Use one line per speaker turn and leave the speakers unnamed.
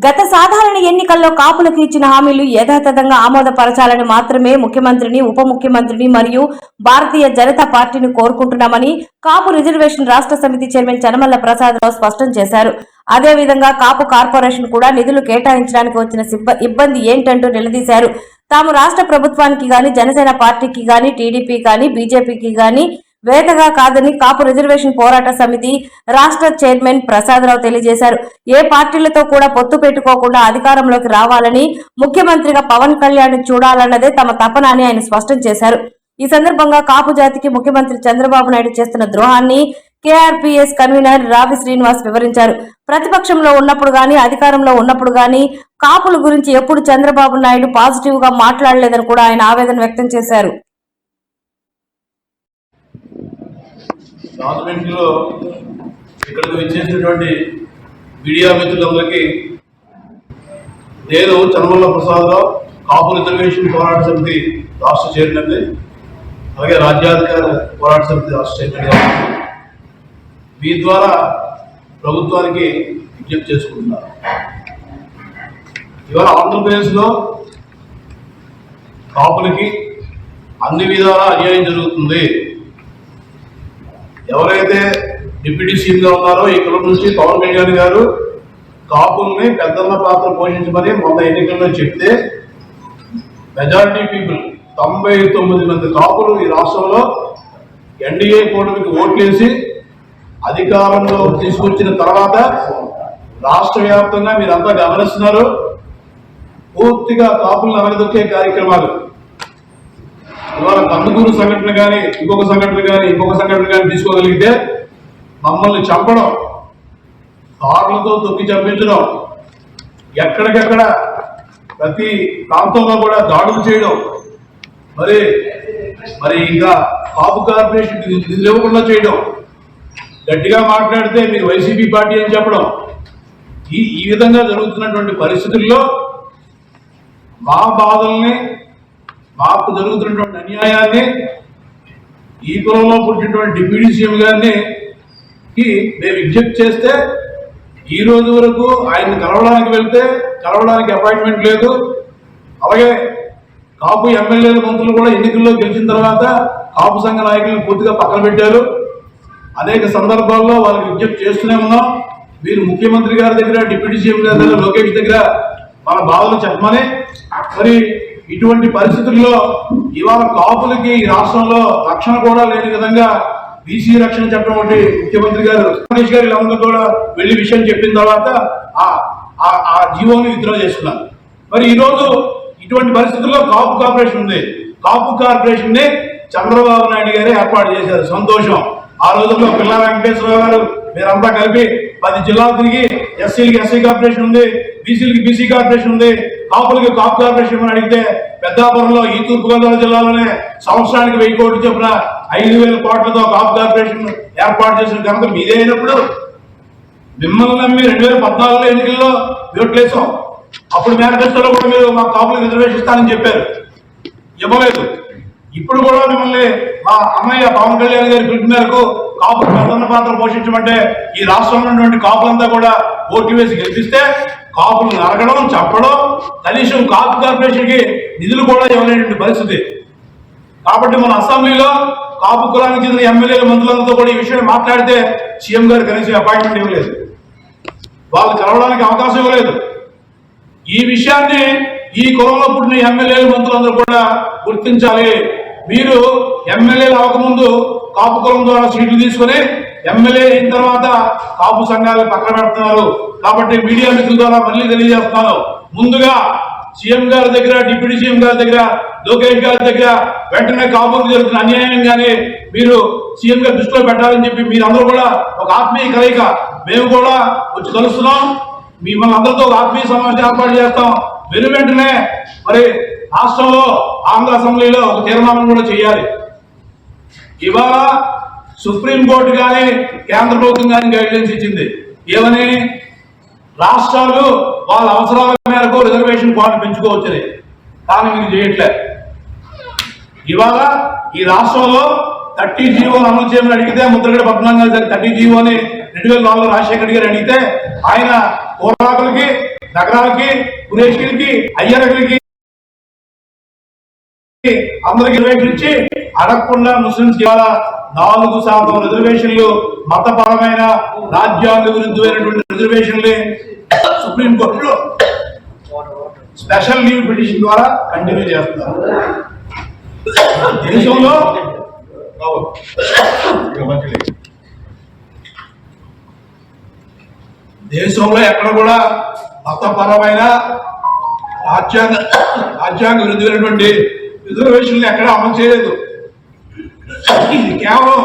గత సాధారణ ఎన్నికల్లో కాపులకు ఇచ్చిన హామీలు యథాతథంగా ఆమోదపరచాలని మాత్రమే ముఖ్యమంత్రిని, ఉప ముఖ్యమంత్రిని మరియు భారతీయ జనతా పార్టీని కోరుకుంటున్నామని కాపు రిజర్వేషన్ రాష్ట్ర సమితి చైర్మన్ చనమల్ల ప్రసాదరావు స్పష్టం చేశారు. అదేవిధంగా కాపు కార్పొరేషన్ కూడా నిధులు కేటాయించడానికి వచ్చిన ఇబ్బంది ఏంటంటూ నిలదీశారు. తాము రాష్ట్ర ప్రభుత్వానికి గాని, జనసేన పార్టీకి గాని, టీడీపీ గాని, బీజేపీకి గాని వేతగా కాదని కాపు రిజర్వేషన్ పోరాట సమితి రాష్ట్ర చైర్మన్ ప్రసాదరావు తెలియజేశారు. ఏ పార్టీలతో కూడా పొత్తు పెట్టుకోకుండా అధికారంలోకి రావాలని, ముఖ్యమంత్రిగా పవన్ కళ్యాణ్ చూడాలన్నదే తమ తపన అని ఆయన స్పష్టం చేశారు. ఈ సందర్భంగా కాపు జాతికి ముఖ్యమంత్రి చంద్రబాబు నాయుడు చేస్తున్న ద్రోహాన్ని కేఆర్పీఎస్ కన్వీనర్ రావి శ్రీనివాస్ వివరించారు. ప్రతిపక్షంలో ఉన్నప్పుడు గాని, అధికారంలో ఉన్నప్పుడు గాని కాపుల గురించి ఎప్పుడు చంద్రబాబు నాయుడు పాజిటివ్ గా మాట్లాడలేదని కూడా ఆయన ఆవేదన వ్యక్తం చేశారు.
గవర్నమెంట్లో ఇక్కడికి వచ్చేసినటువంటి మీడియా మిత్రులందరికీ నేను చనమల్ల ప్రసాదరావు, కాపు రిజర్వేషన్ పోరాట సమితి రాష్ట్ర చైర్మన్, అలాగే రాజ్యాధికార పోరాట సమితి రాష్ట్ర చైర్మన్ మీ ద్వారా ప్రభుత్వానికి విజ్ఞప్తి చేసుకుంటున్నారు. ఇవాళ ఆంధ్రప్రదేశ్లో కాపులకి అన్ని విధాలా అన్యాయం జరుగుతుంది. ఎవరైతే డిప్యూటీ సీఎంగా ఉన్నారో ఈ కులం నుంచి పవన్ కళ్యాణ్ గారు కాపుల్ని పెద్దన్న పాత్ర పోషించమని మొన్న ఎన్నికల్లో చెప్తే మెజారిటీ పీపుల్ 99 మంది కాపులు ఈ రాష్ట్రంలో ఎన్డీఏ కూటమికి ఓట్లేసి అధికారంలో తీసుకొచ్చిన తర్వాత రాష్ట్ర వ్యాప్తంగా మీరంతా గమనిస్తున్నారు, పూర్తిగా కాపులను అనగదొక్కే కార్యక్రమాలు. ఇవాళ కందుకూరు సంఘటన కానీ, ఇంకొక సంఘటన కానీ తీసుకోగలిగితే మమ్మల్ని చంపడం, కార్లతో తొక్కి చంపించడం, ఎక్కడికెక్కడ ప్రతి ప్రాంతంలో కూడా దాడులు చేయడం, మరి ఇంకా కాపు కార్పొరేషన్ నిధులు ఇవ్వకుండా చేయడం, గట్టిగా మాట్లాడితే మీరు వైసీపీ పార్టీ అని చెప్పడం, ఈ విధంగా జరుగుతున్నటువంటి పరిస్థితుల్లో మా బాధల్ని, మాకు జరుగుతున్నటువంటి అన్యాయాన్ని ఈ కులంలో పుట్టినటువంటి డిప్యూటీ సీఎం గారిని మేము విజ్ఞప్తి చేస్తే ఈ రోజు వరకు ఆయన్ని కలవడానికి అపాయింట్మెంట్ లేదు. అలాగే కాపు ఎమ్మెల్యేల మంత్రులు కూడా ఎన్నికల్లో గెలిచిన తర్వాత కాపు సంఘ నాయకులను పూర్తిగా పక్కన పెట్టారు. అనేక సందర్భాల్లో వాళ్ళకి విజ్ఞప్తి చేస్తూనే ఉన్నాం. మీరు ముఖ్యమంత్రి గారి దగ్గర, డిప్యూటీ సీఎం గారి దగ్గర, లోకేష్ దగ్గర మన బాధలు చెప్పమని. మరి ఇటువంటి పరిస్థితుల్లో ఇవాళ కాపులకి ఈ రాష్ట్రంలో రక్షణ కూడా లేని విధంగా బీసీ రక్షణ చట్టం ఒకటి ముఖ్యమంత్రి గారు రమేష్ గారు వీళ్ళందరూ కూడా వెళ్లి విషయం చెప్పిన తర్వాత ఆ జీవోని విత్డ్రా చేసుకున్నారు. మరి ఈరోజు ఇటువంటి పరిస్థితుల్లో కాపు కార్పొరేషన్ ఉంది. కాపు కార్పొరేషన్ ని చంద్రబాబు నాయుడు గారే ఏర్పాటు చేశారు. సంతోషం. ఆ రోజుల్లో పిల్ల వెంకటేశ్వరరావు గారు మీరంతా కలిపి 10 జిల్లాలు తిరిగి ఎస్సీలకి ఎస్సీ కార్పొరేషన్ ఉంది, బీసీలకి బీసీ కార్పొరేషన్ ఉంది, కాపులకి కాపు కార్పొరేషన్ అని అడిగితే పెద్దాపురంలో ఈ తూర్పుగోదావరి జిల్లాలోనే సంవత్సరానికి 1000 కోట్లు చొప్పున 5000 కోట్లతో కాపు కార్పొరేషన్ ఏర్పాటు చేసిన ఘనత మీదే అయినప్పుడు మిమ్మల్ని నమ్మి 2014లో ఎన్నికల్లో ఓట్లేసాం. అప్పుడు మేనిఫెస్టోలో కూడా మీరు మా కాపులకు రిజర్వేషన్ ఇస్తానని చెప్పారు, ఇవ్వలేదు. ఇప్పుడు కూడా మిమ్మల్ని మా అన్నయ్య పవన్ కళ్యాణ్ గారి పిలుపు మేరకు కాపులు ప్రధాన పాత్ర పోషించమంటే ఈ రాష్ట్రంలో ఉన్నటువంటి కాపులంతా కూడా ఓటు వేసి గెలిపిస్తే కాపులు నరగడం, చంపడం, కనీసం కాపు కార్పొరేషన్కి నిధులు కూడా ఇవ్వలేనటువంటి పరిస్థితి. కాబట్టి మన అసెంబ్లీలో కాపు కులానికి చెందిన ఎమ్మెల్యేల మంత్రులందరితో కూడా ఈ విషయం మాట్లాడితే సీఎం గారు కనీసం అపాయింట్మెంట్ ఇవ్వలేదు, వాళ్ళు కలవడానికి అవకాశం ఇవ్వలేదు. ఈ విషయాన్ని ఈ కులంలో పుట్టిన ఎమ్మెల్యేల మంత్రులందరూ కూడా గుర్తించాలి. మీరు ఎమ్మెల్యేలు అవ్వకముందు కాపు కులం ద్వారా సీట్లు తీసుకుని ఎమ్మెల్యే అయిన తర్వాత కాపు సంఘాలు పక్కన పెడుతున్నారు. కాబట్టి మీడియా మిత్రుల ద్వారా మళ్ళీ తెలియజేస్తున్నాను, ముందుగా సీఎం గారి దగ్గర, డిప్యూటీ సీఎం గారి దగ్గర, లోకేష్ గారి దగ్గర వెంటనే కాపులకు జరుగుతున్న అన్యాయం కానీ మీరు సీఎం గారి దృష్టిలో పెట్టాలని చెప్పి మీరందరూ కూడా ఒక ఆత్మీయ కలయిక, మేము కూడా వచ్చి కలుస్తున్నాం, మిమ్మల్ని అందరితో ఒక ఆత్మీయ సమావేశం ఏర్పాటు చేస్తాం. వెంటనే మరి రాష్ట్రంలో ఆంధ్ర అసెంబ్లీలో ఒక తీర్మానం కూడా చేయాలి. ఇవాళ సుప్రీంకోర్టు కానీ కేంద్ర ప్రభుత్వం కానీ గైడ్లైన్స్ ఇచ్చింది. ఏమని? రాష్ట్రాలు వాళ్ళ అవసరాల మేరకు రిజర్వేషన్ పాయింట్ పెంచుకోవచ్చని. కానీ మీరు చేయట్లే. ఇవాళ ఈ రాష్ట్రంలో 30 జీవోని అమలు చేయమని అడిగితే ముద్రగడ పద్మనాభం గారు 30 జీవోని 2004లో రాజశేఖర్ గారు అడిగితే ఆయన పోరాకులకి నగరాలకి, పురేష్కి, అయ్యరగిరికి అందరికి రిజర్వేషన్ ఇచ్చి అడగకుండా ముస్లింస్ ఇవాళ 4% రిజర్వేషన్లు మతపరమైన రాజ్యాంగ విరుద్ధమైనటువంటి రిజర్వేషన్లే సుప్రీంకోర్టులో స్పెషల్ లీవ్ పిటిషన్ ద్వారా కంటిన్యూ చేస్తున్నారు. దేశంలో ఎక్కడ కూడా మతపరమైన రాజ్యాంగ విరుద్ధమైనటువంటి రిజర్వేషన్లు ఎక్కడ అమలు చేయలేదు. ఇది కేవలం